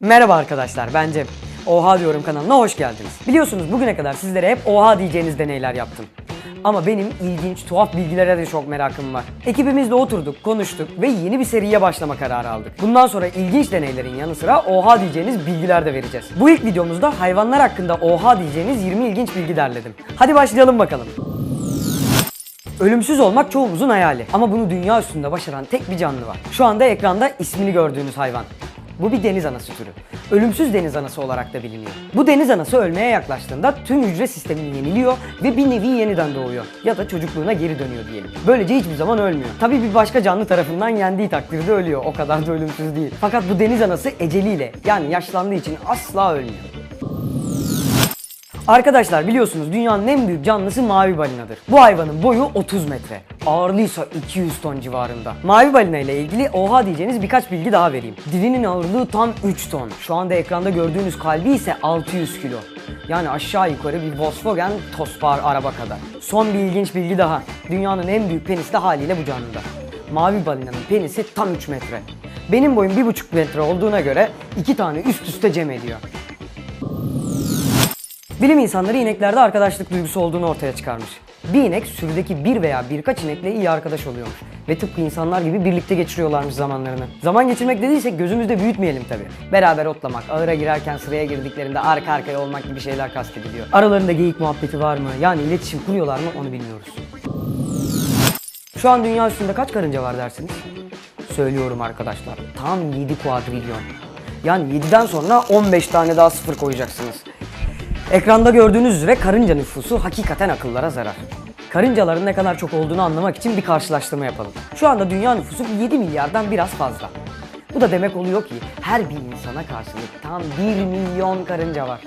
Merhaba arkadaşlar, ben Cem. Oha diyorum kanalına hoş geldiniz. Biliyorsunuz bugüne kadar sizlere hep oha diyeceğiniz deneyler yaptım. Ama benim ilginç, tuhaf bilgilere de çok merakım var. Ekibimizle oturduk, konuştuk ve yeni bir seriye başlama kararı aldık. Bundan sonra ilginç deneylerin yanı sıra oha diyeceğiniz bilgiler de vereceğiz. Bu ilk videomuzda hayvanlar hakkında oha diyeceğiniz 20 ilginç bilgi derledim. Hadi başlayalım bakalım. Ölümsüz olmak çoğumuzun hayali. Ama bunu dünya üstünde başaran tek bir canlı var. Şu anda ekranda ismini gördüğünüz hayvan. Bu bir deniz anası türü. Ölümsüz deniz anası olarak da biliniyor. Bu deniz anası ölmeye yaklaştığında tüm hücre sistemi yeniliyor ve bir nevi yeniden doğuyor. Ya da çocukluğuna geri dönüyor diyelim. Böylece hiçbir zaman ölmüyor. Tabii bir başka canlı tarafından yendiği takdirde ölüyor. O kadar da ölümsüz değil. Fakat bu deniz anası eceliyle, yani yaşlandığı için asla ölmüyor. Arkadaşlar biliyorsunuz dünyanın en büyük canlısı mavi balinadır. Bu hayvanın boyu 30 metre. Ağırlığıysa 200 ton civarında. Mavi balina ile ilgili oha diyeceğiniz birkaç bilgi daha vereyim. Dilinin ağırlığı tam 3 ton. Şu anda ekranda gördüğünüz kalbi ise 600 kilo. Yani aşağı yukarı bir Volkswagen Tospar araba kadar. Son bir ilginç bilgi daha. Dünyanın en büyük penisi de haliyle bu canlıda. Mavi balinanın penisi tam 3 metre. Benim boyum 1,5 metre olduğuna göre 2 tane üst üste cem ediyor. Bilim insanları ineklerde arkadaşlık duygusu olduğunu ortaya çıkarmış. Bir inek sürüdeki bir veya birkaç inekle iyi arkadaş oluyormuş. Ve tıpkı insanlar gibi birlikte geçiriyorlarmış zamanlarını. Zaman geçirmek dediysek gözümüzde büyütmeyelim tabi. Beraber otlamak, ahıra girerken sıraya girdiklerinde arka arkaya olmak gibi şeyler kastediliyor. Aralarında geyik muhabbeti var mı? Yani iletişim kuruyorlar mı onu bilmiyoruz. Şu an dünya üstünde kaç karınca var dersiniz? Söylüyorum arkadaşlar, tam 7 kuadrilyon. Yani 7'den sonra 15 tane daha sıfır koyacaksınız. Ekranda gördüğünüz üzere karınca nüfusu hakikaten akıllara zarar. Karıncaların ne kadar çok olduğunu anlamak için bir karşılaştırma yapalım. Şu anda dünya nüfusu 7 milyardan biraz fazla. Bu da demek oluyor ki her bir insana karşılık tam 1 milyon karınca var.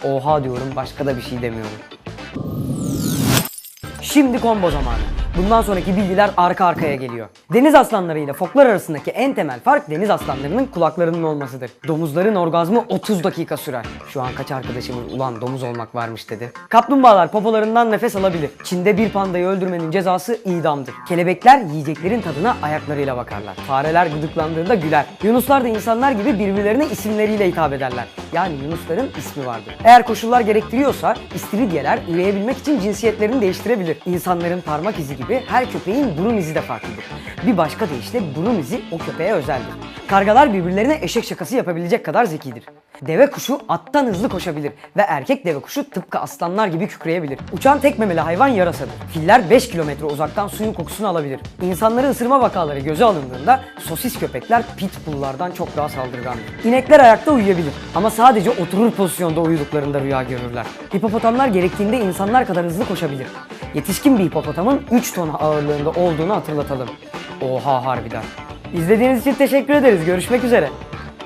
Oha diyorum, başka da bir şey demiyorum. Şimdi combo zamanı. Bundan sonraki bilgiler arka arkaya geliyor. Deniz aslanları ile foklar arasındaki en temel fark deniz aslanlarının kulaklarının olmasıdır. Domuzların orgazmı 30 dakika sürer. Şu an kaç arkadaşımız ulan domuz olmak varmış dedi. Kaplumbağalar popolarından nefes alabilir. Çin'de bir pandayı öldürmenin cezası idamdır. Kelebekler yiyeceklerin tadına ayaklarıyla bakarlar. Fareler gıdıklandığında güler. Yunuslar da insanlar gibi birbirlerine isimleriyle hitap ederler. Yani yunusların ismi vardır. Eğer koşullar gerektiriyorsa istiridyeler üreyebilmek için cinsiyetlerini değiştirebilir. İnsanların parmak izi gibi her köpeğin burun izi de farklıdır. Bir başka deyişle burun izi o köpeğe özeldir. Kargalar birbirlerine eşek şakası yapabilecek kadar zekidir. Deve kuşu attan hızlı koşabilir ve erkek deve kuşu tıpkı aslanlar gibi kükreyebilir. Uçan tek memeli hayvan yarasadır. Filler 5 kilometre uzaktan suyun kokusunu alabilir. İnsanları ısırma vakaları göze alındığında sosis köpekler pitbulllardan çok daha saldırgandır. İnekler ayakta uyuyabilir ama sadece oturur pozisyonda uyuduklarında rüya görürler. Hipopotamlar gerektiğinde insanlar kadar hızlı koşabilir. Yetişkin bir hipopotamın 3 ton ağırlığında olduğunu hatırlatalım. Oha harbiden. İzlediğiniz için teşekkür ederiz. Görüşmek üzere.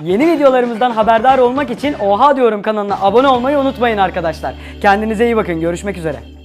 Yeni videolarımızdan haberdar olmak için Oha diyorum kanalına abone olmayı unutmayın arkadaşlar. Kendinize iyi bakın. Görüşmek üzere.